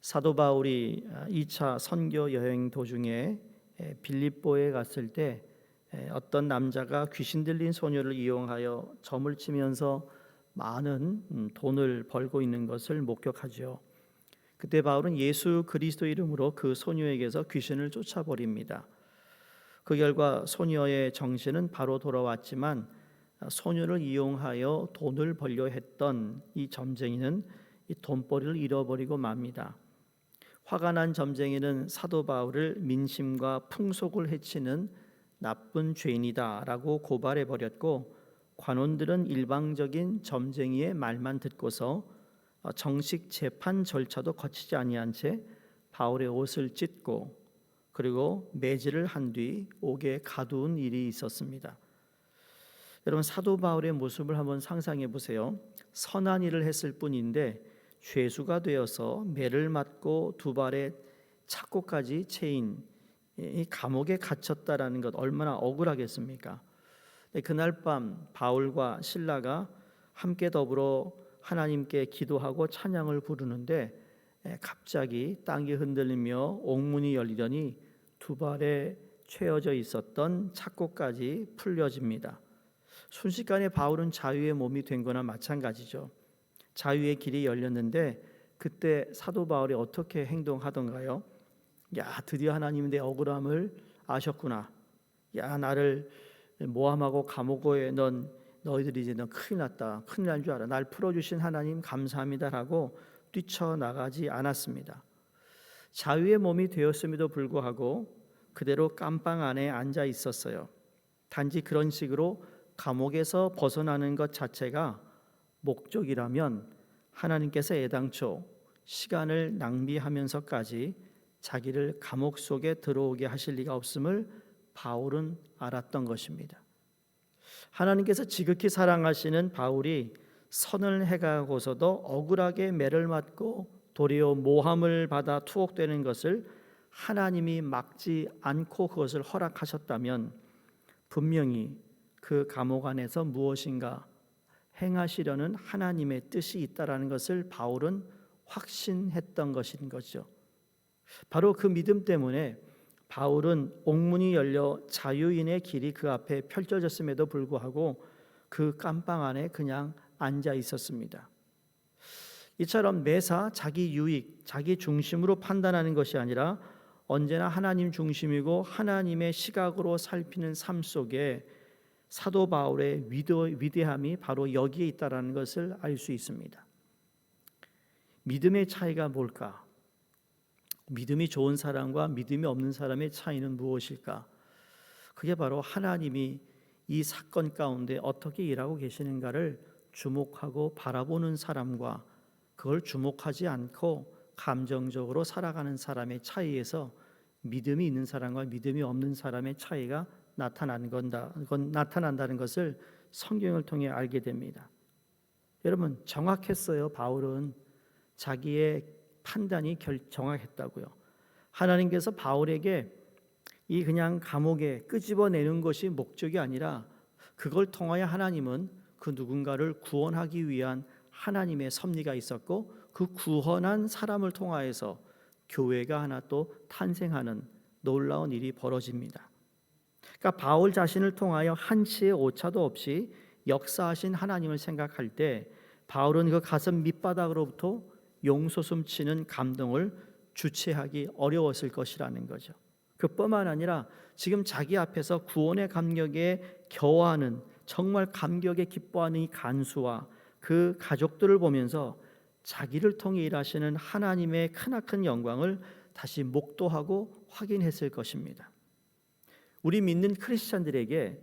사도 바울이 2차 선교 여행 도중에 빌립보에 갔을 때 어떤 남자가 귀신 들린 소녀를 이용하여 점을 치면서 많은 돈을 벌고 있는 것을 목격하죠. 그때 바울은 예수 그리스도 이름으로 그 소녀에게서 귀신을 쫓아버립니다. 그 결과 소녀의 정신은 바로 돌아왔지만 소녀를 이용하여 돈을 벌려 했던 이 점쟁이는 이 돈벌이를 잃어버리고 맙니다. 화가 난 점쟁이는 사도 바울을 민심과 풍속을 해치는 나쁜 죄인이다라고 고발해 버렸고, 관원들은 일방적인 점쟁이의 말만 듣고서 정식 재판 절차도 거치지 아니한 채 바울의 옷을 찢고 그리고 매질을 한 뒤 옥에 가두은 일이 있었습니다. 여러분, 사도 바울의 모습을 한번 상상해 보세요. 선한 일을 했을 뿐인데 죄수가 되어서 매를 맞고 두 발에 착고까지 채인 이 감옥에 갇혔다라는 것 얼마나 억울하겠습니까? 그날 밤 바울과 실라가 함께 더불어 하나님께 기도하고 찬양을 부르는데 갑자기 땅이 흔들리며 옥문이 열리더니 두 발에 채워져 있었던 착고까지 풀려집니다. 순식간에 바울은 자유의 몸이 된 거나 마찬가지죠. 자유의 길이 열렸는데 그때 사도 바울이 어떻게 행동하던가요? 야, 드디어 하나님이 내 억울함을 아셨구나. 야, 나를 모함하고 감옥에 넣은 너희들이 이제 너 큰일 났다. 큰일 날 줄 알아. 날 풀어주신 하나님 감사합니다라고 뛰쳐나가지 않았습니다. 자유의 몸이 되었음에도 불구하고 그대로 깜빵 안에 앉아 있었어요. 단지 그런 식으로 감옥에서 벗어나는 것 자체가 목적이라면 하나님께서 애당초 시간을 낭비하면서까지 자기를 감옥 속에 들어오게 하실 리가 없음을 바울은 알았던 것입니다. 하나님께서 지극히 사랑하시는 바울이 선을 행하고서도 억울하게 매를 맞고 도리어 모함을 받아 투옥되는 것을 하나님이 막지 않고 그것을 허락하셨다면 분명히 그 감옥 안에서 무엇인가 행하시려는 하나님의 뜻이 있다라는 것을 바울은 확신했던 것인 거죠. 바로 그 믿음 때문에 바울은 옥문이 열려 자유인의 길이 그 앞에 펼쳐졌음에도 불구하고 그 깜빵 안에 그냥 앉아 있었습니다. 이처럼 매사 자기 유익, 자기 중심으로 판단하는 것이 아니라 언제나 하나님 중심이고 하나님의 시각으로 살피는 삶 속에 사도 바울의 위대함이 바로 여기에 있다는 것을 알 수 있습니다. 믿음의 차이가 뭘까? 믿음이 좋은 사람과 믿음이 없는 사람의 차이는 무엇일까? 그게 바로 하나님이 이 사건 가운데 어떻게 일하고 계시는가를 주목하고 바라보는 사람과 그걸 주목하지 않고 감정적으로 살아가는 사람의 차이에서 믿음이 있는 사람과 믿음이 없는 사람의 차이가 나타난다는 것을 성경을 통해 알게 됩니다. 여러분, 정확했어요. 바울은 자기의 판단이 정확했다고요. 하나님께서 바울에게 이 그냥 감옥에 끄집어내는 것이 목적이 아니라 그걸 통하여 하나님은 그 누군가를 구원하기 위한 하나님의 섭리가 있었고 그 구원한 사람을 통하여서 교회가 하나 또 탄생하는 놀라운 일이 벌어집니다. 그러니까 바울 자신을 통하여 한치의 오차도 없이 역사하신 하나님을 생각할 때 바울은 그 가슴 밑바닥으로부터 용솟음치는 감동을 주체하기 어려웠을 것이라는 거죠. 그뿐만 아니라 지금 자기 앞에서 구원의 감격에 겨워하는, 정말 감격에 기뻐하는 이 간수와 그 가족들을 보면서 자기를 통해 일하시는 하나님의 크나큰 영광을 다시 목도하고 확인했을 것입니다. 우리 믿는 크리스찬들에게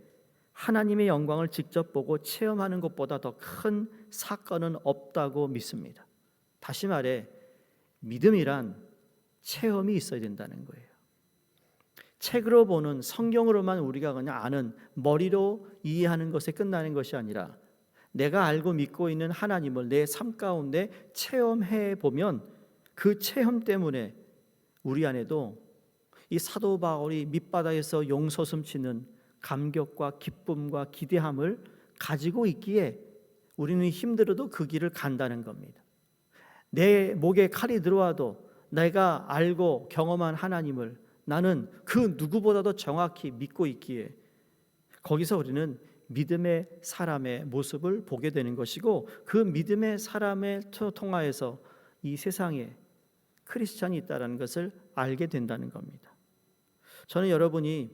하나님의 영광을 직접 보고 체험하는 것보다 더 큰 사건은 없다고 믿습니다. 다시 말해 믿음이란 체험이 있어야 된다는 거예요. 책으로 보는, 성경으로만 우리가 그냥 아는, 머리로 이해하는 것에 끝나는 것이 아니라 내가 알고 믿고 있는 하나님을 내 삶 가운데 체험해 보면 그 체험 때문에 우리 안에도 이 사도 바울이 밑바닥에서 용솟음치는 감격과 기쁨과 기대함을 가지고 있기에 우리는 힘들어도 그 길을 간다는 겁니다. 내 목에 칼이 들어와도 내가 알고 경험한 하나님을 나는 그 누구보다도 정확히 믿고 있기에 거기서 우리는 믿음의 사람의 모습을 보게 되는 것이고, 그 믿음의 사람을 통하여서 이 세상에 크리스찬이 있다는 것을 알게 된다는 겁니다. 저는 여러분이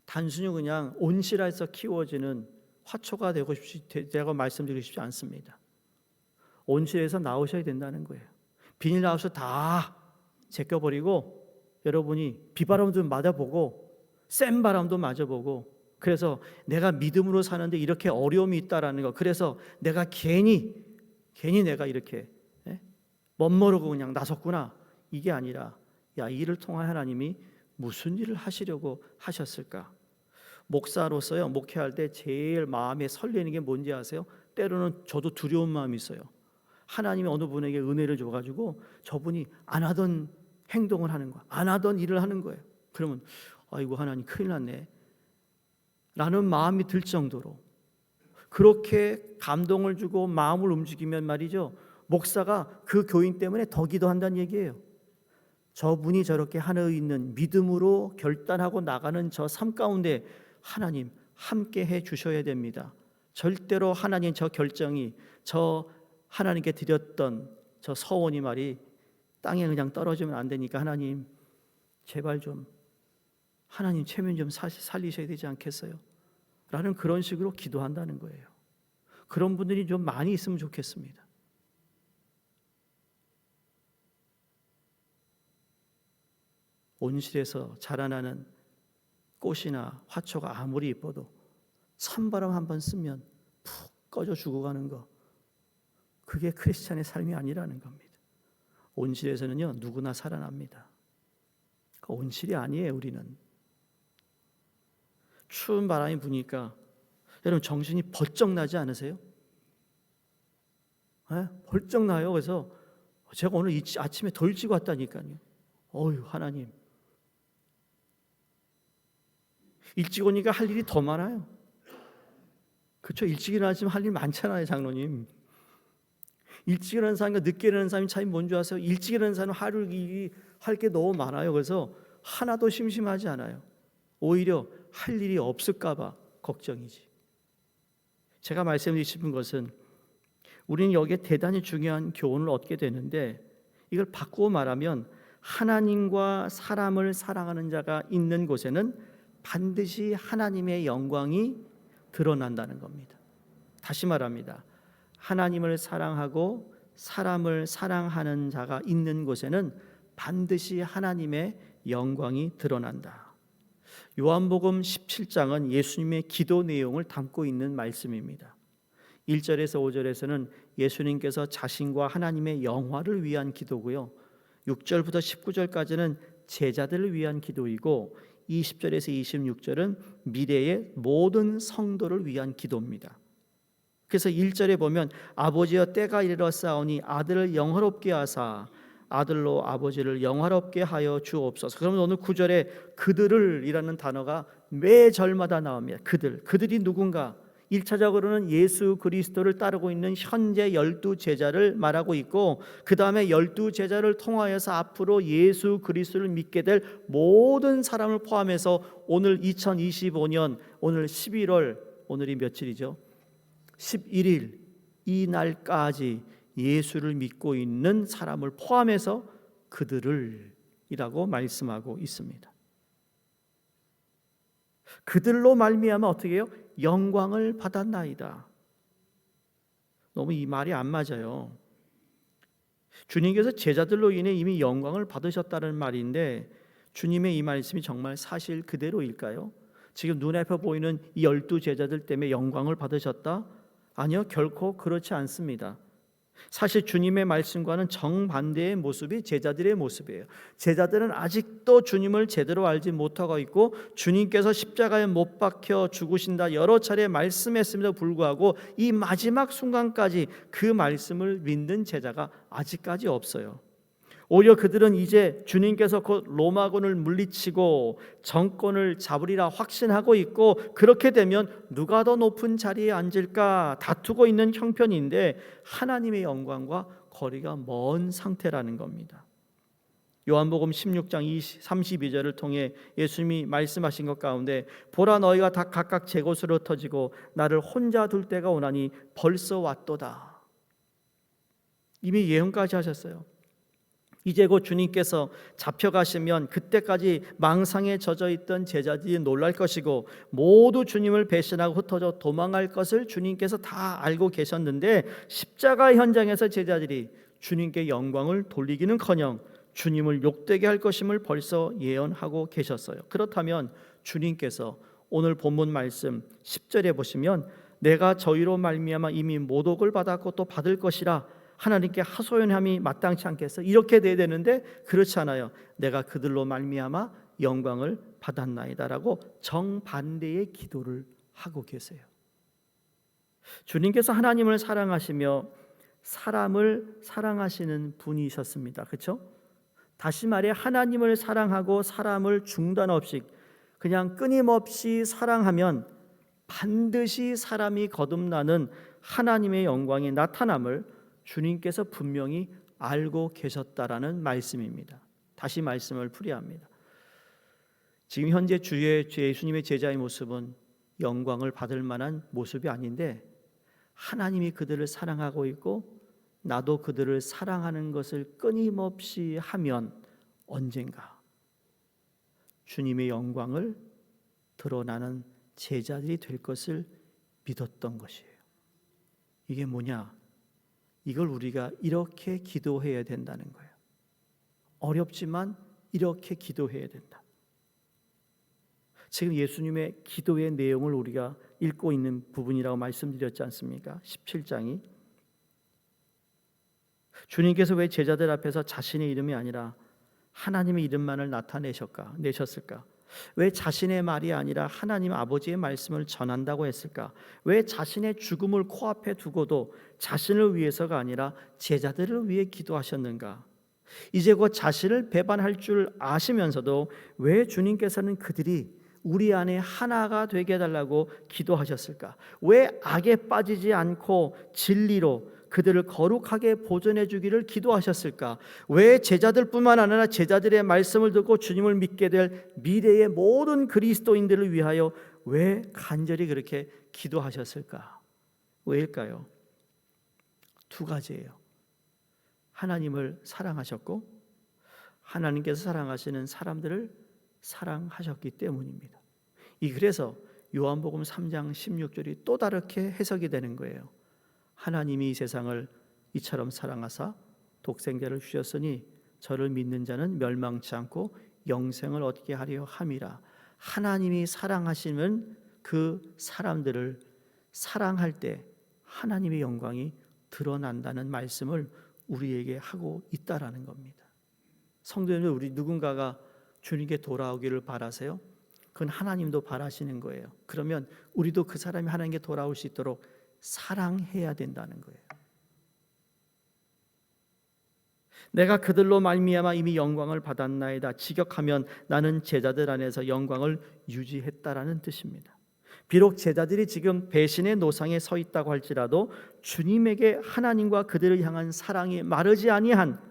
단순히 그냥 온실에서 키워지는 화초가 되고 말씀드리고 싶지 않습니다. 온실에서 나오셔야 된다는 거예요. 비닐하우스 다 제껴버리고 여러분이 비바람도 맞아보고 센 바람도 맞아보고, 그래서 내가 믿음으로 사는데 이렇게 어려움이 있다라는 거, 그래서 내가 괜히 내가 이렇게 멋모르고 그냥 나섰구나, 이게 아니라 야, 이 일을 통해 하나님이 무슨 일을 하시려고 하셨을까? 목사로서요, 목회할 때 제일 마음에 설레는 게 뭔지 아세요? 때로는 저도 두려운 마음이 있어요. 하나님이 어느 분에게 은혜를 줘가지고 저분이 안 하던 행동을 하는 거야, 안 하던 일을 하는 거예요. 그러면 아이고 하나님 큰일 났네 라는 마음이 들 정도로 그렇게 감동을 주고 마음을 움직이면 말이죠, 목사가 그 교인 때문에 더 기도한다는 얘기예요. 저분이 저렇게 하늘에 있는 믿음으로 결단하고 나가는 저 삶 가운데 하나님 함께 해 주셔야 됩니다. 절대로 하나님 저 결정이, 저 하나님께 드렸던 저 서원이 말이 땅에 그냥 떨어지면 안 되니까 하나님 제발 좀, 하나님 체면 좀 살리셔야 되지 않겠어요? 라는 그런 식으로 기도한다는 거예요. 그런 분들이 좀 많이 있으면 좋겠습니다. 온실에서 자라나는 꽃이나 화초가 아무리 예뻐도 찬바람 한번 쓰면 푹 꺼져 죽어가는 거, 그게 크리스찬의 삶이 아니라는 겁니다. 온실에서는요 누구나 살아납니다. 온실이 아니에요. 우리는 추운 바람이 부니까 여러분 정신이 벌쩍 나지 않으세요? 벌쩍 나요. 그래서 제가 오늘 아침에 더 일찍 왔다니까요. 어휴 하나님, 일찍 오니까 할 일이 더 많아요. 그렇죠? 일찍 일어나시면 할 일 많잖아요, 장로님. 일찍 일어나는 사람과 늦게 일어나는 사람이 차이 뭔지 아세요? 일찍 일어나는 사람은 하루 일이 할 게 너무 많아요. 그래서 하나도 심심하지 않아요. 오히려 할 일이 없을까 봐 걱정이지. 제가 말씀드리고 싶은 것은 우리는 여기에 대단히 중요한 교훈을 얻게 되는데, 이걸 바꾸어 말하면 하나님과 사람을 사랑하는 자가 있는 곳에는 반드시 하나님의 영광이 드러난다는 겁니다. 다시 말합니다. 하나님을 사랑하고 사람을 사랑하는 자가 있는 곳에는 반드시 하나님의 영광이 드러난다. 요한복음 17장은 예수님의 기도 내용을 담고 있는 말씀입니다. 1절에서 5절에서는 예수님께서 자신과 하나님의 영화를 위한 기도고요, 6절부터 19절까지는 제자들을 위한 기도이고 20절에서 26절은 미래의 모든 성도를 위한 기도입니다. 그래서 1절에 보면 아버지여 때가 이르렀사오니 아들을 영화롭게 하사 아들로 아버지를 영화롭게 하여 주옵소서. 그러면 오늘 9절에 그들을 이라는 단어가 매 절마다 나옵니다. 그들이 누군가? 1차적으로는 예수 그리스도를 따르고 있는 현재 12제자를 말하고 있고, 그 다음에 12제자를 통하여서 앞으로 예수 그리스도를 믿게 될 모든 사람을 포함해서 오늘 2025년 오늘 11월, 오늘이 며칠이죠? 11일 이 날까지 예수를 믿고 있는 사람을 포함해서 그들을 이라고 말씀하고 있습니다. 그들로 말미암아 어떻게 해요? 영광을 받았나이다. 너무 이 말이 안 맞아요. 주님께서 제자들로 인해 이미 영광을 받으셨다는 말인데, 주님의 이 말씀이 정말 사실 그대로일까요? 지금 눈앞에 보이는 이 12제자들 때문에 영광을 받으셨다? 아니요, 결코 그렇지 않습니다. 사실 주님의 말씀과는 정반대의 모습이 제자들의 모습이에요. 제자들은 아직도 주님을 제대로 알지 못하고 있고, 주님께서 십자가에 못 박혀 죽으신다 여러 차례 말씀했음에도 불구하고 이 마지막 순간까지 그 말씀을 믿는 제자가 아직까지 없어요. 오히려 그들은 이제 주님께서 곧 로마군을 물리치고 정권을 잡으리라 확신하고 있고, 그렇게 되면 누가 더 높은 자리에 앉을까 다투고 있는 형편인데 하나님의 영광과 거리가 먼 상태라는 겁니다. 요한복음 16장 32절을 통해 예수님이 말씀하신 것 가운데 보라 너희가 다 각각 제 곳으로 흩어지고 나를 혼자 둘 때가 오나니 벌써 왔도다. 이미 예언까지 하셨어요. 이제 곧 주님께서 잡혀가시면 그때까지 망상에 젖어 있던 제자들이 놀랄 것이고 모두 주님을 배신하고 흩어져 도망갈 것을 주님께서 다 알고 계셨는데 십자가 현장에서 제자들이 주님께 영광을 돌리기는커녕 주님을 욕되게 할 것임을 벌써 예언하고 계셨어요. 그렇다면 주님께서 오늘 본문 말씀 10절에 보시면 내가 저희로 말미암아 이미 모독을 받았고 또 받을 것이라 하나님께 하소연함이 마땅치 않겠어? 이렇게 돼야 되는데 그렇지 않아요. 내가 그들로 말미암아 영광을 받았나이다라고 정반대의 기도를 하고 계세요. 주님께서 하나님을 사랑하시며 사람을 사랑하시는 분이셨습니다. 그렇죠? 다시 말해 하나님을 사랑하고 사람을 중단 없이 그냥 끊임없이 사랑하면 반드시 사람이 거듭나는 하나님의 영광이 나타남을 주님께서 분명히 알고 계셨다라는 말씀입니다. 다시 말씀을 풀이합니다. 지금 현재 주의 예수님의 제자의 모습은 영광을 받을 만한 모습이 아닌데 하나님이 그들을 사랑하고 있고 나도 그들을 사랑하는 것을 끊임없이 하면 언젠가 주님의 영광을 드러나는 제자들이 될 것을 믿었던 것이에요. 이게 뭐냐? 이걸 우리가 이렇게 기도해야 된다는 거예요. 어렵지만 이렇게 기도해야 된다. 지금 예수님의 기도의 내용을 우리가 읽고 있는 부분이라고 말씀드렸지 않습니까? 17장이 주님께서 왜 제자들 앞에서 자신의 이름이 아니라 하나님의 이름만을 내셨을까? 왜 자신의 말이 아니라 하나님 아버지의 말씀을 전한다고 했을까? 왜 자신의 죽음을 코앞에 두고도 자신을 위해서가 아니라 제자들을 위해 기도하셨는가? 이제 곧 자신을 배반할 줄 아시면서도 왜 주님께서는 그들이 우리 안에 하나가 되게 해달라고 기도하셨을까? 왜 악에 빠지지 않고 진리로 그들을 거룩하게 보존해 주기를 기도하셨을까? 왜 제자들뿐만 아니라 제자들의 말씀을 듣고 주님을 믿게 될 미래의 모든 그리스도인들을 위하여 왜 간절히 그렇게 기도하셨을까? 왜일까요? 두 가지예요. 하나님을 사랑하셨고 하나님께서 사랑하시는 사람들을 사랑하셨기 때문입니다. 그래서 요한복음 3장 16절이 또 다르게 해석이 되는 거예요. 하나님이 이 세상을 이처럼 사랑하사 독생자를 주셨으니 저를 믿는 자는 멸망치 않고 영생을 얻게 하려 함이라. 하나님이 사랑하시는 그 사람들을 사랑할 때 하나님의 영광이 드러난다는 말씀을 우리에게 하고 있다라는 겁니다. 성도님들, 우리 누군가가 주님께 돌아오기를 바라세요? 그건 하나님도 바라시는 거예요. 그러면 우리도 그 사람이 하나님께 돌아올 수 있도록 사랑해야 된다는 거예요. 내가 그들로 말미암아 이미 영광을 받았나이다. 직역하면 나는 제자들 안에서 영광을 유지했다라는 뜻입니다. 비록 제자들이 지금 배신의 노상에 서 있다고 할지라도 주님에게 하나님과 그들을 향한 사랑이 마르지 아니한,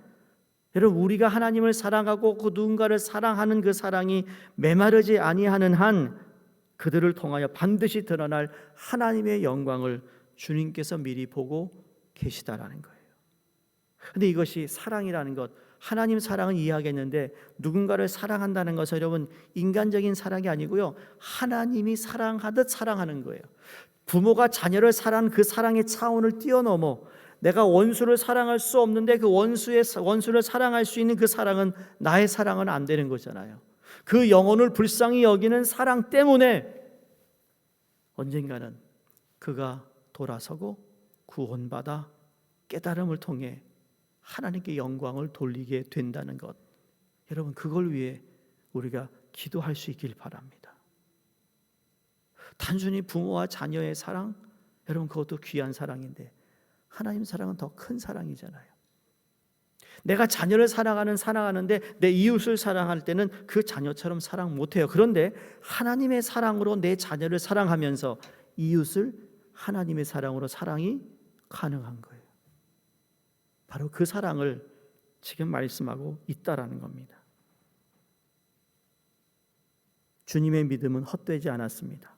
여러분, 우리가 하나님을 사랑하고 그 누군가를 사랑하는 그 사랑이 메마르지 아니하는 한 그들을 통하여 반드시 드러날 하나님의 영광을 주님께서 미리 보고 계시다라는 거예요. 근데 이것이 사랑이라는 것, 하나님 사랑은 이해하겠는데 누군가를 사랑한다는 것은 여러분 인간적인 사랑이 아니고요, 하나님이 사랑하듯 사랑하는 거예요. 부모가 자녀를 사랑하는 그 사랑의 차원을 뛰어넘어 내가 원수를 사랑할 수 없는데 그 원수를 사랑할 수 있는 그 사랑은 나의 사랑은 안 되는 거잖아요. 그 영혼을 불쌍히 여기는 사랑 때문에 언젠가는 그가 돌아서고 구원받아 깨달음을 통해 하나님께 영광을 돌리게 된다는 것, 여러분 그걸 위해 우리가 기도할 수 있길 바랍니다. 단순히 부모와 자녀의 사랑, 여러분 그것도 귀한 사랑인데 하나님 사랑은 더 큰 사랑이잖아요. 내가 자녀를 사랑하는데 내 이웃을 사랑할 때는 그 자녀처럼 사랑 못해요. 그런데 하나님의 사랑으로 내 자녀를 사랑하면서 이웃을 하나님의 사랑으로 사랑이 가능한 거예요. 바로 그 사랑을 지금 말씀하고 있다라는 겁니다. 주님의 믿음은 헛되지 않았습니다.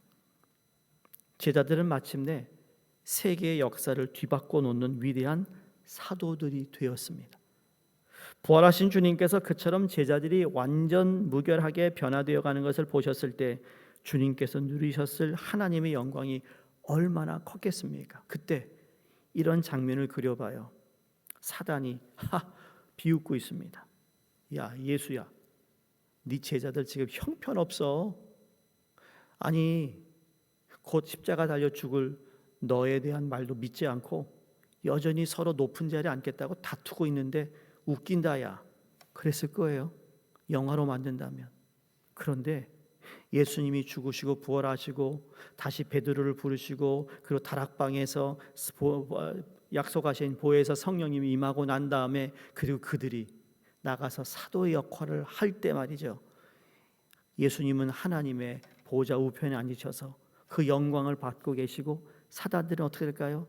제자들은 마침내 세계의 역사를 뒤바꿔 놓는 위대한 사도들이 되었습니다. 부활하신 주님께서 그처럼 제자들이 완전 무결하게 변화되어 가는 것을 보셨을 때 주님께서 누리셨을 하나님의 영광이 얼마나 컸겠습니까? 그때 이런 장면을 그려봐요. 사단이 비웃고 있습니다. 야, 예수야, 네 제자들 지금 형편없어. 아니, 곧 십자가 달려 죽을 너에 대한 말도 믿지 않고 여전히 서로 높은 자리에 앉겠다고 다투고 있는데 웃긴다 야. 그랬을 거예요. 영화로 만든다면. 그런데 예수님이 죽으시고 부활하시고 다시 베드로를 부르시고 그리고 다락방에서 약속하신 보혜사 성령님이 임하고 난 다음에 그리고 그들이 나가서 사도의 역할을 할 때 말이죠. 예수님은 하나님의 보좌 우편에 앉으셔서 그 영광을 받고 계시고 사단들은 어떻게 될까요?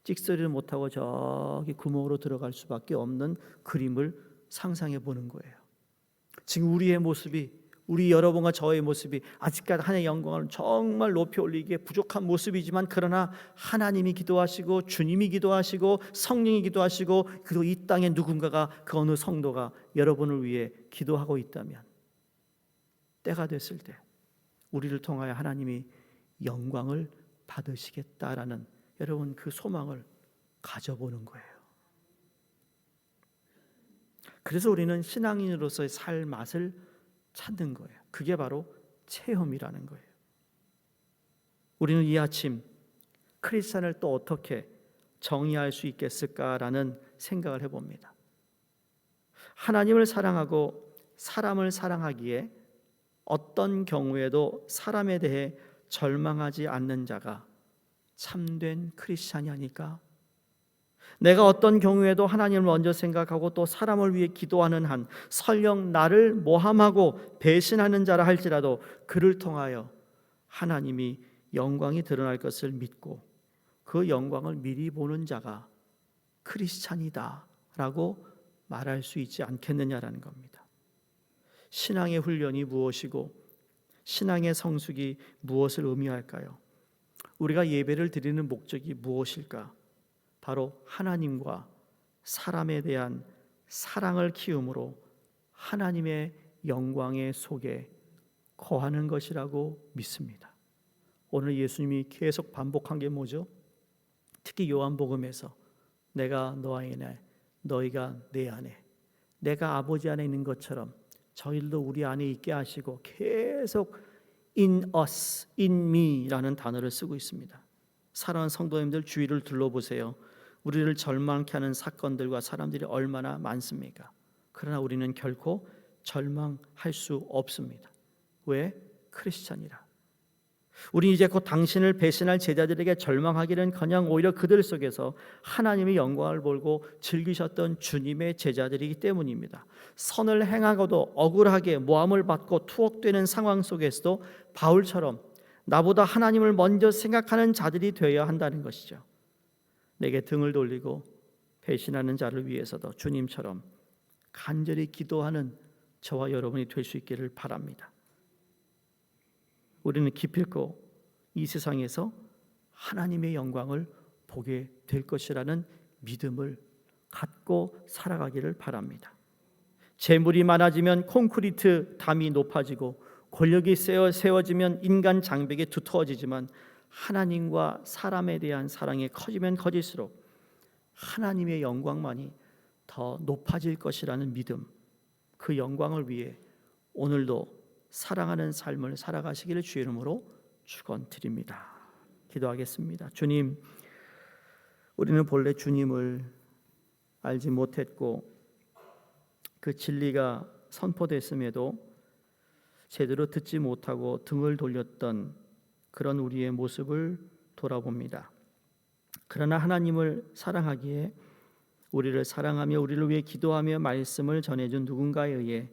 찍소리를 못하고 저기 구멍으로 들어갈 수밖에 없는 그림을 상상해 보는 거예요. 지금 우리의 모습이, 우리 여러분과 저의 모습이 아직까지 하나님의 영광을 정말 높이 올리기에 부족한 모습이지만, 그러나 하나님이 기도하시고 주님이 기도하시고 성령이 기도하시고 그리고 이 땅에 누군가가, 그 어느 성도가 여러분을 위해 기도하고 있다면 때가 됐을 때 우리를 통하여 하나님이 영광을 받으시겠다라는 여러분 그 소망을 가져보는 거예요. 그래서 우리는 신앙인으로서의 살 맛을 찾는 거예요. 그게 바로 체험이라는 거예요. 우리는 이 아침 크리스찬을 또 어떻게 정의할 수 있겠을까라는 생각을 해봅니다. 하나님을 사랑하고 사람을 사랑하기에 어떤 경우에도 사람에 대해 절망하지 않는 자가 참된 크리스찬이 아닐까? 내가 어떤 경우에도 하나님을 먼저 생각하고 또 사람을 위해 기도하는 한, 설령 나를 모함하고 배신하는 자라 할지라도 그를 통하여 하나님이 영광이 드러날 것을 믿고 그 영광을 미리 보는 자가 크리스찬이다 라고 말할 수 있지 않겠느냐라는 겁니다. 신앙의 훈련이 무엇이고 신앙의 성숙이 무엇을 의미할까요? 우리가 예배를 드리는 목적이 무엇일까? 바로 하나님과 사람에 대한 사랑을 키움으로 하나님의 영광의 속에 거하는 것이라고 믿습니다. 오늘 예수님이 계속 반복한 게 뭐죠? 특히 요한복음에서 내가 너 안에, 너희가 내 안에, 내가 아버지 안에 있는 것처럼 저희들도 우리 안에 있게 하시고, 계속 in us, in me라는 단어를 쓰고 있습니다. 사랑하는 성도님들, 주위를 둘러보세요. 우리를 절망케 하는 사건들과 사람들이 얼마나 많습니까? 그러나 우리는 결코 절망할 수 없습니다. 왜? 크리스찬이라. 우리 이제 곧 당신을 배신할 제자들에게 절망하기는커녕 오히려 그들 속에서 하나님의 영광을 보고 즐기셨던 주님의 제자들이기 때문입니다. 선을 행하고도 억울하게 모함을 받고 투옥되는 상황 속에서도 바울처럼 나보다 하나님을 먼저 생각하는 자들이 되어야 한다는 것이죠. 내게 등을 돌리고 배신하는 자를 위해서도 주님처럼 간절히 기도하는 저와 여러분이 될 수 있기를 바랍니다. 우리는 기필코 이 세상에서 하나님의 영광을 보게 될 것이라는 믿음을 갖고 살아가기를 바랍니다. 재물이 많아지면 콘크리트 담이 높아지고 권력이 세워지면 인간 장벽이 두터워지지만 하나님과 사람에 대한 사랑이 커지면 커질수록 하나님의 영광만이 더 높아질 것이라는 믿음, 그 영광을 위해 오늘도 사랑하는 삶을 살아가시기를 주의 이름으로 축원드립니다. 기도하겠습니다. 주님, 우리는 본래 주님을 알지 못했고 그 진리가 선포됐음에도 제대로 듣지 못하고 등을 돌렸던 그런 우리의 모습을 돌아봅니다. 그러나 하나님을 사랑하기에 우리를 사랑하며 우리를 위해 기도하며 말씀을 전해준 누군가에 의해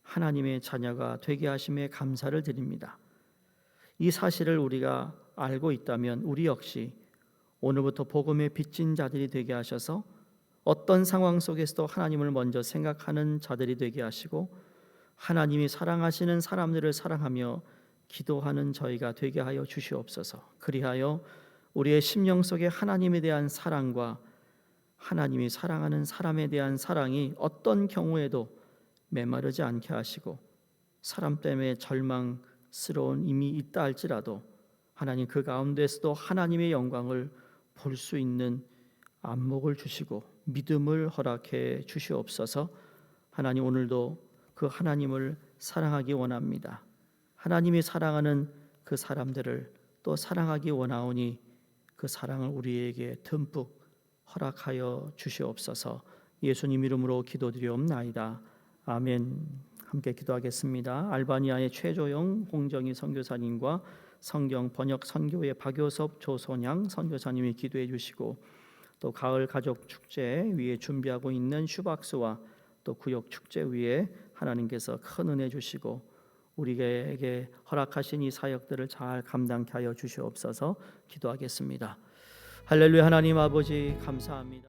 하나님의 자녀가 되게 하심에 감사를 드립니다. 이 사실을 우리가 알고 있다면 우리 역시 오늘부터 복음에 빚진 자들이 되게 하셔서 어떤 상황 속에서도 하나님을 먼저 생각하는 자들이 되게 하시고 하나님이 사랑하시는 사람들을 사랑하며 기도하는 저희가 되게 하여 주시옵소서. 그리하여 우리의 심령 속에 하나님에 대한 사랑과 하나님이 사랑하는 사람에 대한 사랑이 어떤 경우에도 메마르지 않게 하시고 사람 때문에 절망스러운 임이 있다 할지라도 하나님 그 가운데서도 하나님의 영광을 볼 수 있는 안목을 주시고 믿음을 허락해 주시옵소서. 하나님 오늘도 그 하나님을 사랑하기 원합니다. 하나님이 사랑하는 그 사람들을 또 사랑하기 원하오니 그 사랑을 우리에게 듬뿍 허락하여 주시옵소서. 예수님 이름으로 기도드리옵나이다. 아멘. 함께 기도하겠습니다. 알바니아의 최조영 홍정희 선교사님과 성경 번역 선교회 박효섭 조선양 선교사님이 기도해 주시고 또 가을 가족 축제 위에 준비하고 있는 슈박스와 또 구역 축제 위에 하나님께서 큰 은혜 주시고 우리에게 허락하신 이 사역들을 잘 감당케 하여 주시옵소서. 기도하겠습니다. 할렐루야. 하나님 아버지 감사합니다.